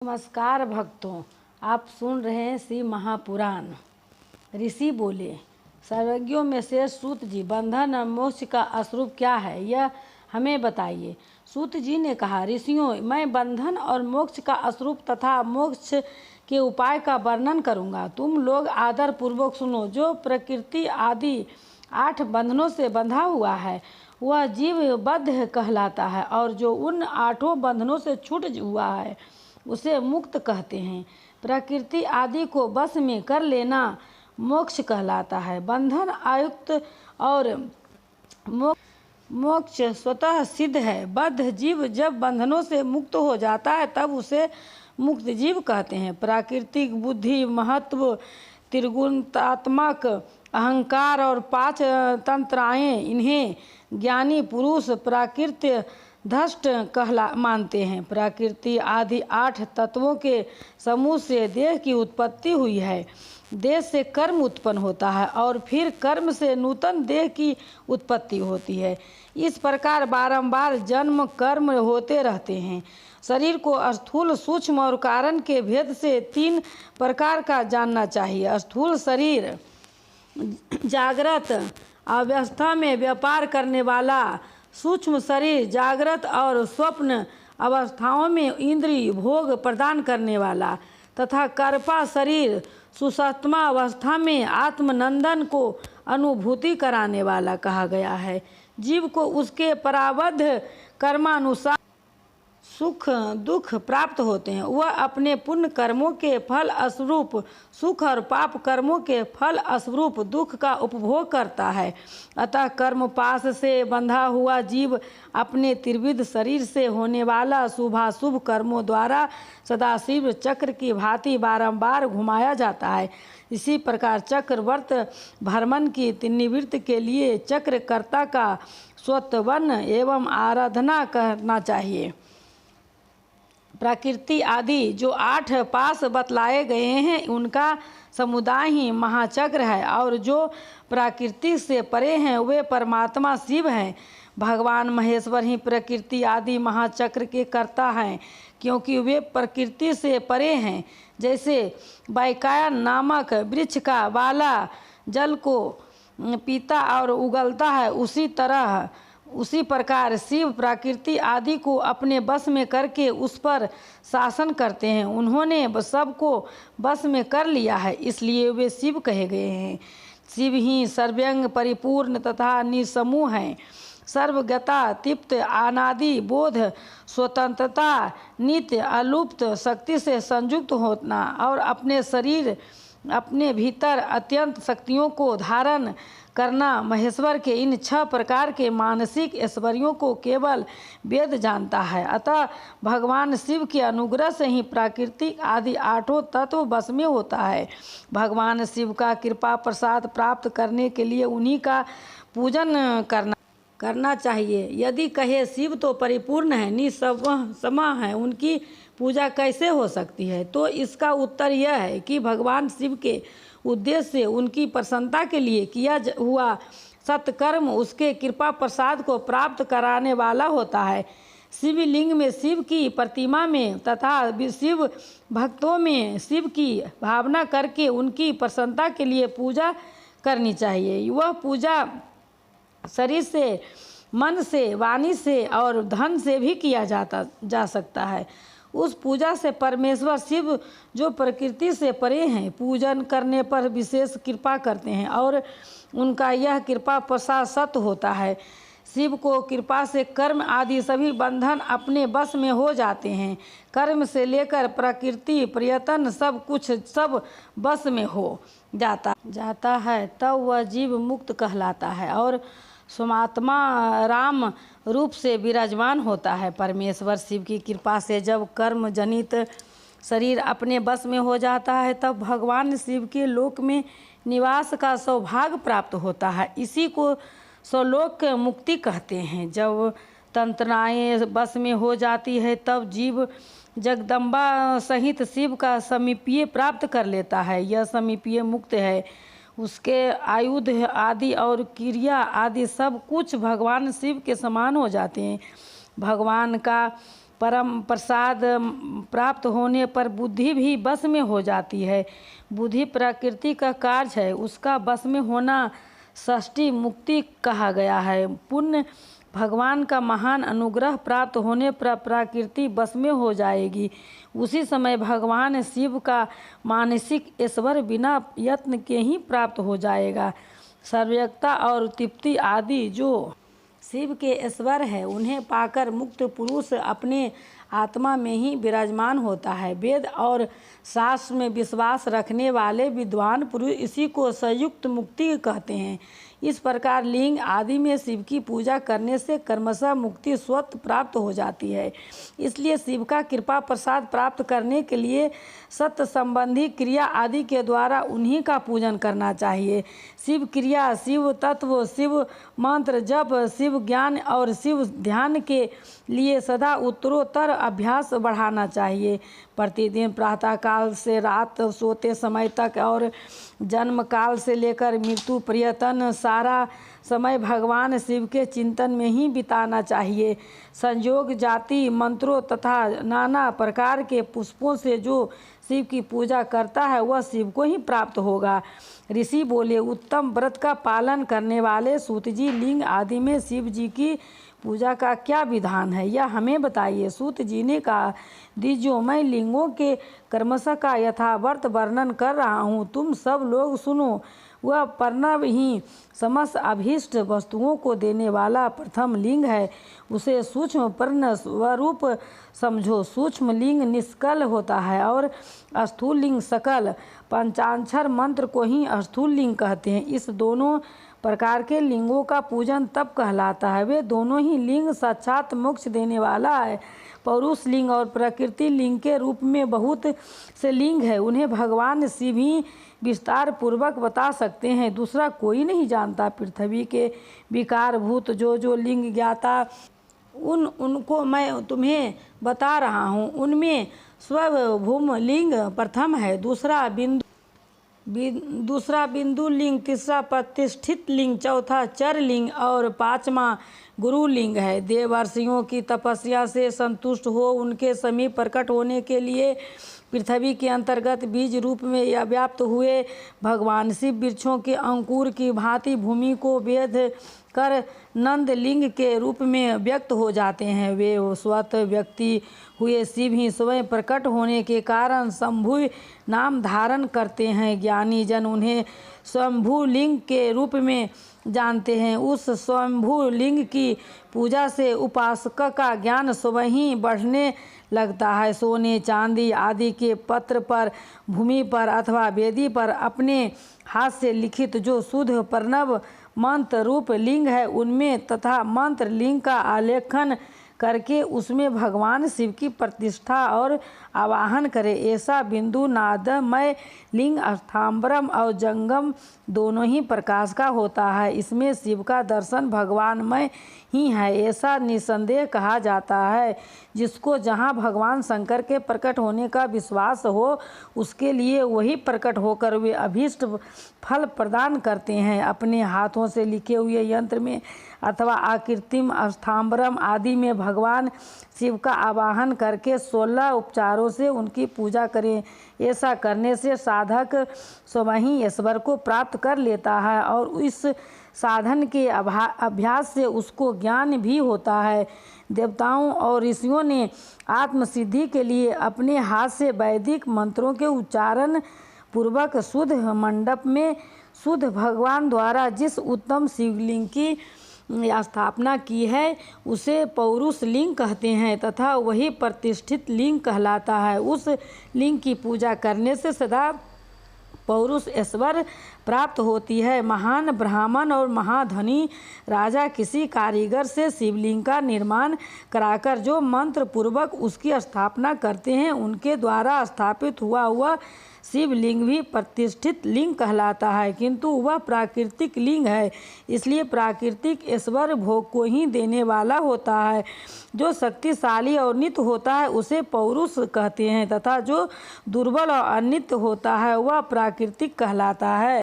नमस्कार भक्तों, आप सुन रहे हैं श्री महापुराण। ऋषि बोले, सर्वज्ञों में से सूत जी, बंधन और मोक्ष का स्वरूप क्या है, यह हमें बताइए। सूत जी ने कहा, ऋषियों, मैं बंधन और मोक्ष का स्वरूप तथा मोक्ष के उपाय का वर्णन करूँगा। तुम लोग आदर पूर्वक सुनो। जो प्रकृति आदि 8 बंधनों से बंधा हुआ है वह जीव बद्ध कहलाता है, और जो उन 8 बंधनों से छूट हुआ है उसे मुक्त कहते हैं। प्रकृति आदि को बस में कर लेना मोक्ष कहलाता है। बंधन आयुक्त और मोक्ष स्वतः सिद्ध है। बद्ध जीव जब बंधनों से मुक्त हो जाता है तब उसे मुक्त जीव कहते हैं। प्राकृतिक बुद्धि, महत्व, त्रिगुणात्मक अहंकार और 5 तंत्राएं, इन्हें ज्ञानी पुरुष प्राकृत्य धष्ट मानते हैं। प्रकृति आदि 8 तत्वों के समूह से देह की उत्पत्ति हुई है। देह से कर्म उत्पन्न होता है और फिर कर्म से नूतन देह की उत्पत्ति होती है। इस प्रकार बारंबार जन्म कर्म होते रहते हैं। शरीर को स्थूल, सूक्ष्म और कारण के भेद से 3 प्रकार का जानना चाहिए। स्थूल शरीर जागृत अवस्था में व्यापार करने वाला, सूक्ष्म शरीर जागृत और स्वप्न अवस्थाओं में इंद्रिय भोग प्रदान करने वाला, तथा कर्पा शरीर सुषुप्ति अवस्था में आत्मनंदन को अनुभूति कराने वाला कहा गया है। जीव को उसके प्रारब्ध कर्मानुसार सुख दुख प्राप्त होते हैं। वह अपने पुण्य कर्मों के फल स्वरूप सुख और पाप कर्मों के फल स्वरूप दुख का उपभोग करता है। अतः कर्म पाश से बंधा हुआ जीव अपने त्रिविध शरीर से होने वाला शुभाशुभ कर्मों द्वारा सदाशिव चक्र की भांति बारंबार घुमाया जाता है। इसी प्रकार चक्रवर्त भ्रमण की निवृत्ति के लिए चक्रकर्ता का स्वतवन एवं आराधना करना चाहिए। प्रकृति आदि जो 8 पाश बतलाए गए हैं उनका समुदाय ही महाचक्र है, और जो प्रकृति से परे हैं वे परमात्मा शिव हैं। भगवान महेश्वर ही प्रकृति आदि महाचक्र के कर्ता हैं, क्योंकि वे प्रकृति से परे हैं। जैसे वैकायन नामक वृक्ष का बाला जल को पीता और उगलता है, उसी प्रकार शिव प्रकृति आदि को अपने बस में करके उस पर शासन करते हैं। उन्होंने सबको बस में कर लिया है, इसलिए वे शिव कहे गए हैं। शिव ही सर्वज्ञ, परिपूर्ण तथा निसमूह हैं। सर्वज्ञता, तृप्त, अनादि बोध, स्वतंत्रता, नित्य अलुप्त, शक्ति से संयुक्त होना और अपने शरीर अपने भीतर अत्यंत शक्तियों को धारण करना, महेश्वर के इन 6 प्रकार के मानसिक ऐश्वर्यों को केवल वेद जानता है। अतः भगवान शिव के अनुग्रह से ही प्राकृतिक आदि 8 तत्व बस में होता है। भगवान शिव का कृपा प्रसाद प्राप्त करने के लिए उन्हीं का पूजन करना चाहिए। यदि कहे शिव तो परिपूर्ण है, निसमा है, उनकी पूजा कैसे हो सकती है, तो इसका उत्तर यह है कि भगवान शिव के उद्देश्य से उनकी प्रसन्नता के लिए किया हुआ सत्कर्म उसके कृपा प्रसाद को प्राप्त कराने वाला होता है। शिवलिंग में शिव की प्रतिमा में तथा शिव भक्तों में शिव की भावना करके उनकी प्रसन्नता के लिए पूजा करनी चाहिए। वह पूजा शरीर से, मन से, वाणी से और धन से भी किया जा सकता है। उस पूजा से परमेश्वर शिव जो प्रकृति से परे हैं पूजन करने पर विशेष कृपा करते हैं, और उनका यह कृपा प्रसाद सत्य होता है। शिव को कृपा से कर्म आदि सभी बंधन अपने बस में हो जाते हैं। कर्म से लेकर प्रकृति प्रयत्न सब कुछ सब बस में हो जाता है, तब वह जीव मुक्त कहलाता है और स्वात्मा राम रूप से विराजमान होता है। परमेश्वर शिव की कृपा से जब कर्म जनित शरीर अपने बस में हो जाता है तब भगवान शिव के लोक में निवास का सौभाग्य प्राप्त होता है। इसी को स्वलोक मुक्ति कहते हैं। जब तंत्राएं बस में हो जाती है तब जीव जगदम्बा सहित शिव का समीपीय प्राप्त कर लेता है। यह समीपीय मुक्त है। उसके आयुध आदि और क्रिया आदि सब कुछ भगवान शिव के समान हो जाते हैं। भगवान का परम प्रसाद प्राप्त होने पर बुद्धि भी बस में हो जाती है। बुद्धि प्रकृति का कार्य है, उसका बस में होना षष्ठी मुक्ति कहा गया है। पुण्य भगवान का महान अनुग्रह प्राप्त होने पर प्रकृति बस में हो जाएगी। उसी समय भगवान शिव का मानसिक ऐश्वर्य बिना यत्न के ही प्राप्त हो जाएगा। सर्वज्ञता और तृप्ति आदि जो शिव के ऐश्वर्य है, उन्हें पाकर मुक्त पुरुष अपने आत्मा में ही विराजमान होता है। वेद और शास्त्र में विश्वास रखने वाले विद्वान पुरुष इसी को संयुक्त मुक्ति कहते हैं। इस प्रकार लिंग आदि में शिव की पूजा करने से क्रमशः मुक्ति स्वतः प्राप्त हो जाती है। इसलिए शिव का कृपा प्रसाद प्राप्त करने के लिए सत्य संबंधी क्रिया आदि के द्वारा उन्हीं का पूजन करना चाहिए। शिव क्रिया, शिव तत्व, शिव मंत्र जप, शिव ज्ञान और शिव ध्यान के लिए सदा उत्तरोत्तर अभ्यास बढ़ाना चाहिए। प्रतिदिन प्रातः काल से रात सोते समय तक और जन्म काल से लेकर मृत्यु पर्यंत सारा समय भगवान शिव के चिंतन में ही बिताना चाहिए। संयोग जाति मंत्रों तथा नाना प्रकार के पुष्पों से जो शिव की पूजा करता है वह शिव को ही प्राप्त होगा। ऋषि बोले, उत्तम व्रत का पालन करने वाले सूत जी, लिंग आदि में शिव जी की पूजा का क्या विधान है, यह हमें बताइए। सूत जी ने कहा, दीजियो, मैं लिंगों के कर्मश का यथावर्थ वर्णन कर रहा हूँ, तुम सब लोग सुनो। वह प्रणव ही समस्त अभीष्ट वस्तुओं को देने वाला प्रथम लिंग है। उसे सूक्ष्म प्रण स्वरूप समझो। सूक्ष्म लिंग निष्कल होता है और स्थूल लिंग सकल। पंचाक्षर मंत्र को ही स्थूल लिंग कहते हैं। इस दोनों प्रकार के लिंगों का पूजन तब कहलाता है। वे दोनों ही लिंग साक्षात मोक्ष देने वाला है। पौरुष लिंग और प्रकृति लिंग के रूप में बहुत से लिंग है, उन्हें भगवान शिव ही विस्तार पूर्वक बता सकते हैं, दूसरा कोई नहीं जानता। पृथ्वी के विकारभूत जो लिंग ज्ञाता उनको मैं तुम्हें बता रहा हूँ। उनमें स्वभूम लिंग प्रथम है, दूसरा बिंदु लिंग, तीसरा प्रतिष्ठित लिंग, चौथा चर लिंग और पांचवा गुरु लिंग है। देवर्षियों की तपस्या से संतुष्ट हो उनके समीप प्रकट होने के लिए पृथ्वी के अंतर्गत बीज रूप में या व्याप्त हुए भगवान शिव वृक्षों के अंकुर की भांति भूमि को वेद कर नंद लिंग के रूप में व्यक्त हो जाते हैं। वे स्वतः व्यक्ति हुए शिव ही स्वयं प्रकट होने के कारण शंभु नाम धारण करते हैं। ज्ञानी जन उन्हें स्वयंभू लिंग के रूप में जानते हैं। उस स्वयंभू लिंग की पूजा से उपासक का ज्ञान स्वयं ही बढ़ने लगता है। सोने चांदी आदि के पत्र पर, भूमि पर अथवा वेदी पर अपने हाथ से लिखित जो शुद्ध प्रणव मंत्र रूप लिंग है, उनमें तथा मंत्र लिंग का आलेखन करके उसमें भगवान शिव की प्रतिष्ठा और आवाहन करे। ऐसा बिंदु नादमय लिंग अष्टांबरम और जंगम दोनों ही प्रकाश का होता है। इसमें शिव का दर्शन भगवानमय ही है, ऐसा निसंदेह कहा जाता है। जिसको जहाँ भगवान शंकर के प्रकट होने का विश्वास हो, उसके लिए वही प्रकट होकर वे अभीष्ट फल प्रदान करते हैं। अपने हाथों से लिखे हुए यंत्र में अथवा आकृतिम अष्टांबरम आदि में भगवान शिव का आवाहन करके 16 उपचारों से उनकी पूजा करें। ऐसा करने से साधक स्वयं ही ईश्वर को प्राप्त कर लेता है और इस साधन के अभ्यास से उसको ज्ञान भी होता है। देवताओं और ऋषियों ने आत्मसिद्धि के लिए अपने हाथ से वैदिक मंत्रों के उच्चारण पूर्वक शुद्ध मंडप में शुद्ध भगवान द्वारा जिस उत्तम शिवलिंग की स्थापना की है, उसे पौरुष लिंग कहते हैं तथा वही प्रतिष्ठित लिंग कहलाता है। उस लिंग की पूजा करने से सदा पौरुष ऐश्वर्य प्राप्त होती है। महान ब्राह्मण और महाधनी राजा किसी कारीगर से शिवलिंग का निर्माण कराकर जो मंत्र पूर्वक उसकी स्थापना करते हैं, उनके द्वारा स्थापित हुआ शिवलिंग भी प्रतिष्ठित लिंग कहलाता है, किंतु वह प्राकृतिक लिंग है, इसलिए प्राकृतिक ऐश्वर्य भोग को ही देने वाला होता है। जो शक्तिशाली और नित्य होता है उसे पौरुष कहते हैं तथा जो दुर्बल और अनित्य होता है वह प्राकृतिक कहलाता है।